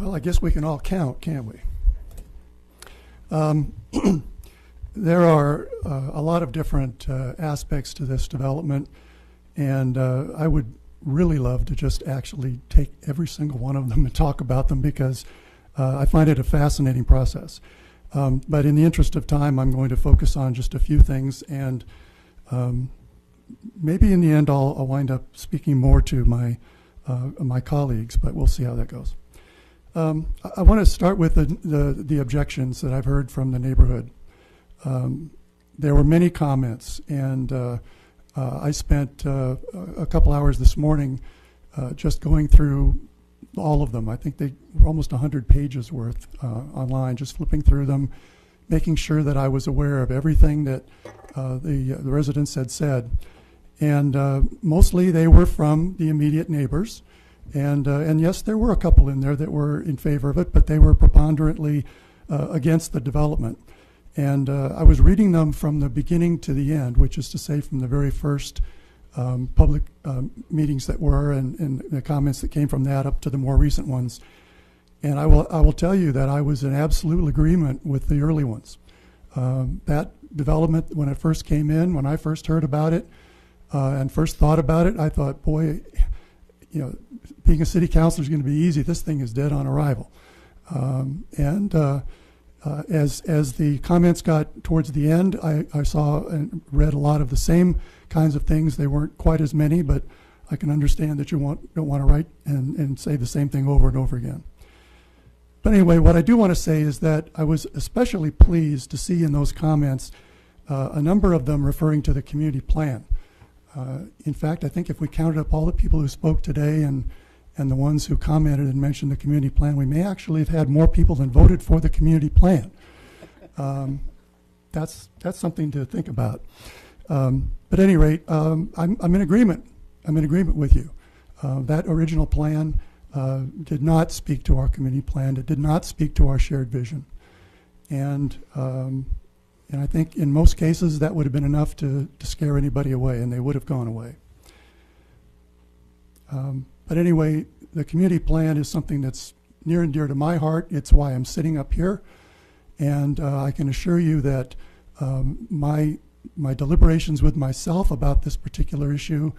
Well, I guess we can all count, can't we? There are a lot of different aspects to this development, and I would really love to just actually take every single one of them and talk about them, because I find it a fascinating process. But in the interest of time, I'm going to focus on just a few things, and maybe in the end I'll wind up speaking more to my colleagues, but we'll see how that goes. I want to start with the objections that I've heard from the neighborhood. There were many comments, and I spent a couple hours this morning just going through all of them. I think they were almost 100 pages worth online, just flipping through them, making sure that I was aware of everything that the residents had said. And mostly they were from the immediate neighbors. And yes, there were a couple in there that were in favor of it, but they were preponderantly against the development. And I was reading them from the beginning to the end, which is to say from the very first public meetings that were, and the comments that came from that up to the more recent ones. And I will tell you that I was in absolute agreement with the early ones. That development, when it first came in, when I first heard about it and first thought about it, I thought, boy, you know, being a city councilor is going to be easy. This thing is dead on arrival. As the comments got towards the end, I saw and read a lot of the same kinds of things. They weren't quite as many, but I can understand that you don't want to write and say the same thing over and over again. But anyway, what I do want to say is that I was especially pleased to see in those comments a number of them referring to the community plan. In fact, I think if we counted up all the people who spoke today and the ones who commented and mentioned the community plan, we may actually have had more people than voted for the community plan. That's something to think about. But at any rate, I'm in agreement. I'm in agreement with you. That original plan did not speak to our community plan. It did not speak to our shared vision. And I think in most cases that would have been enough to scare anybody away, and they would have gone away. But anyway, the community plan is something that's near and dear to my heart. It's why I'm sitting up here. And I can assure you that my deliberations with myself about this particular issue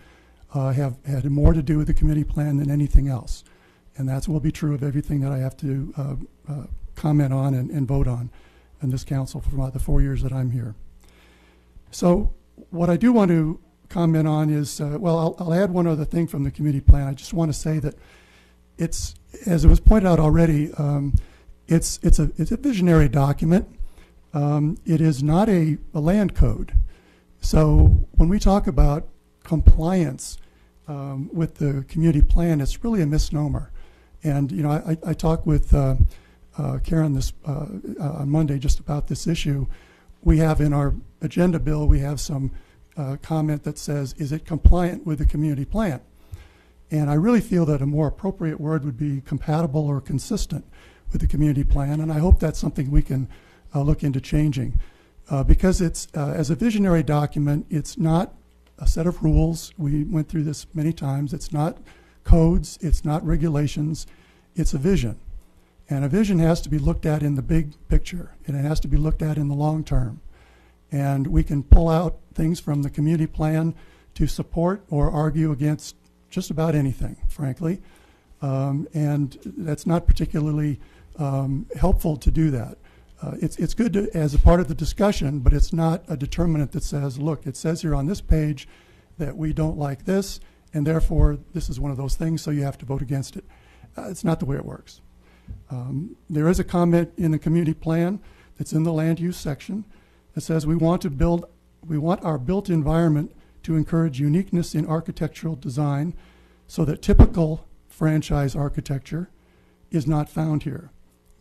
have had more to do with the community plan than anything else. And that will be true of everything that I have to comment on and vote on in this council for about the 4 years that I'm here. So what I do want to comment on is, well, I'll add one other thing from the community plan. I just want to say that it's, as it was pointed out already, it's a visionary document. It is not a land code. So when we talk about compliance with the community plan, it's really a misnomer. And you know, I talked with Karen on Monday just about this issue. We have in our agenda bill, we have some comment that says, is it compliant with the community plan? And I really feel that a more appropriate word would be compatible or consistent with the community plan, and I hope that's something we can look into changing. Because it's, as a visionary document, it's not a set of rules. We went through this many times. It's not codes, it's not regulations, it's a vision. And a vision has to be looked at in the big picture, and it has to be looked at in the long term. And we can pull out things from the community plan to support or argue against just about anything, frankly. And that's not particularly helpful to do that. It's good to, as a part of the discussion, but it's not a determinant that says, look, it says here on this page that we don't like this, and therefore this is one of those things, so you have to vote against it. It's not the way it works. There is a comment in the community plan that's in the land use section that says we want our built environment to encourage uniqueness in architectural design so that typical franchise architecture is not found here.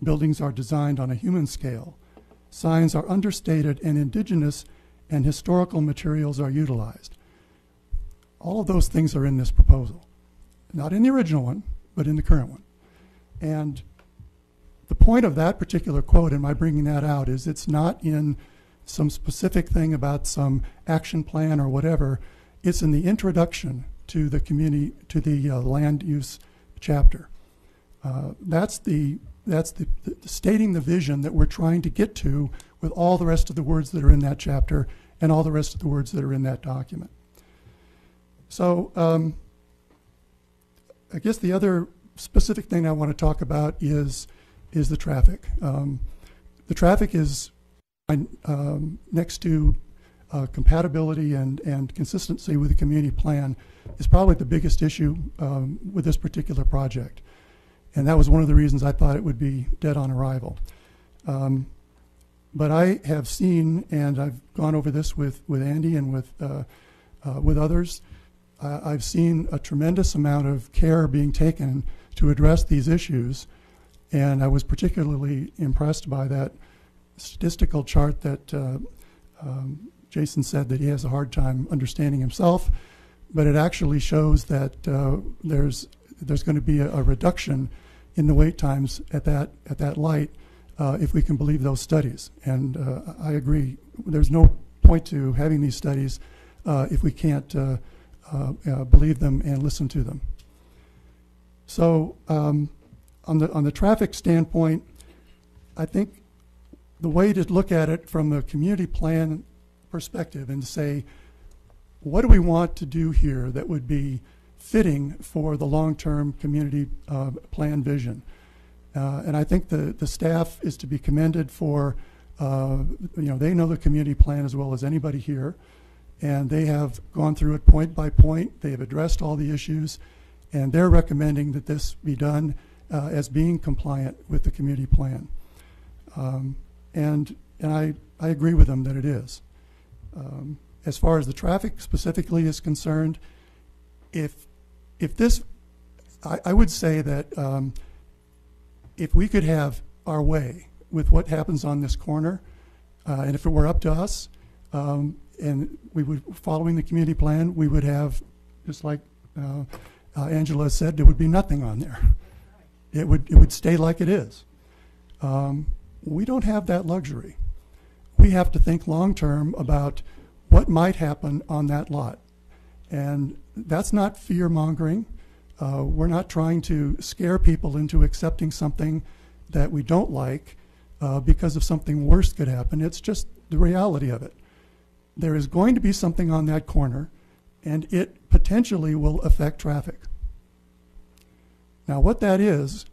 Buildings are designed on a human scale. Signs are understated, and indigenous and historical materials are utilized. All of those things are in this proposal. Not in the original one, but in the current one. And the point of that particular quote, and my bringing that out, is it's not in some specific thing about some action plan or whatever. It's in the introduction to the community, to the land use chapter. That's the stating the vision that we're trying to get to with all the rest of the words that are in that chapter and all the rest of the words that are in that document. So I guess the other specific thing I want to talk about is the traffic. The traffic is next to compatibility and consistency with the community plan is probably the biggest issue with this particular project. And that was one of the reasons I thought it would be dead on arrival. But I have seen, and I've gone over this with Andy and with others, I've seen a tremendous amount of care being taken to address these issues. And I was particularly impressed by that statistical chart that Jason said that he has a hard time understanding himself, but it actually shows that there's going to be a reduction in the wait times at that light if we can believe those studies. And I agree. There's no point to having these studies if we can't believe them and listen to them. So on the traffic standpoint, I think the way to look at it from a community plan perspective and to say, what do we want to do here that would be fitting for the long-term community plan vision? And I think the staff is to be commended for, they know the community plan as well as anybody here, and they have gone through it point by point. They have addressed all the issues, and they're recommending that this be done as being compliant with the community plan. And I agree with them that it is. As far as the traffic specifically is concerned, if this, I would say that if we could have our way with what happens on this corner, and if it were up to us, and we would, following the community plan, we would have, just like Angela said, there would be nothing on there. It would stay like it is. We don't have that luxury. We have to think long-term about what might happen on that lot. And that's not fear-mongering. We're not trying to scare people into accepting something that we don't like because of something worse could happen. It's just the reality of it. There is going to be something on that corner, and it potentially will affect traffic. Now, what that is,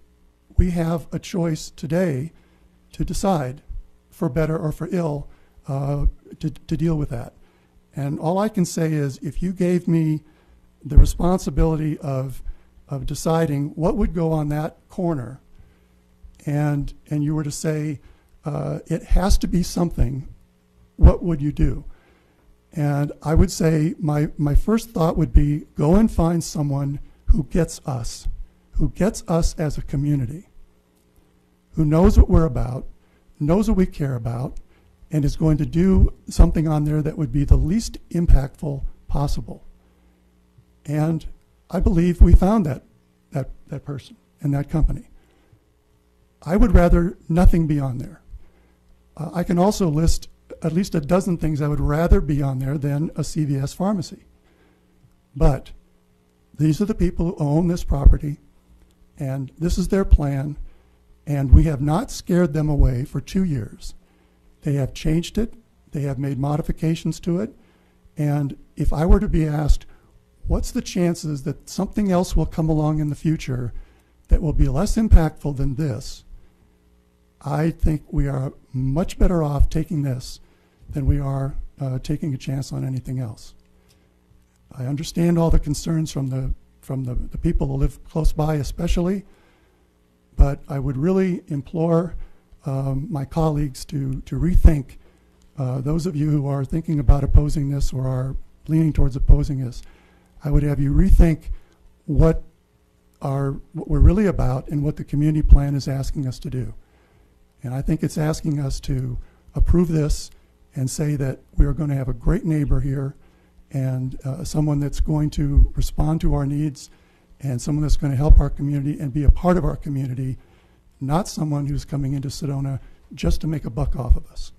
we have a choice today to decide, for better or for ill, to deal with that. And all I can say is, if you gave me the responsibility of deciding what would go on that corner, and you were to say, it has to be something, what would you do? And I would say my first thought would be, go and find someone who gets us as a community, who knows what we're about, knows what we care about, and is going to do something on there that would be the least impactful possible. And I believe we found that person and that company. I would rather nothing be on there. I can also list at least a dozen things I would rather be on there than a CVS pharmacy. But these are the people who own this property, and this is their plan, and we have not scared them away for 2 years. They have changed it. They have made modifications to it. And if I were to be asked, what's the chances that something else will come along in the future that will be less impactful than this, I think we are much better off taking this than we are taking a chance on anything else. I understand all the concerns from the people who live close by especially, but I would really implore my colleagues to rethink, those of you who are thinking about opposing this or are leaning towards opposing this, I would have you rethink what we're really about and what the community plan is asking us to do. And I think it's asking us to approve this and say that we are going to have a great neighbor here and someone that's going to respond to our needs and someone that's going to help our community and be a part of our community, not someone who's coming into Sedona just to make a buck off of us.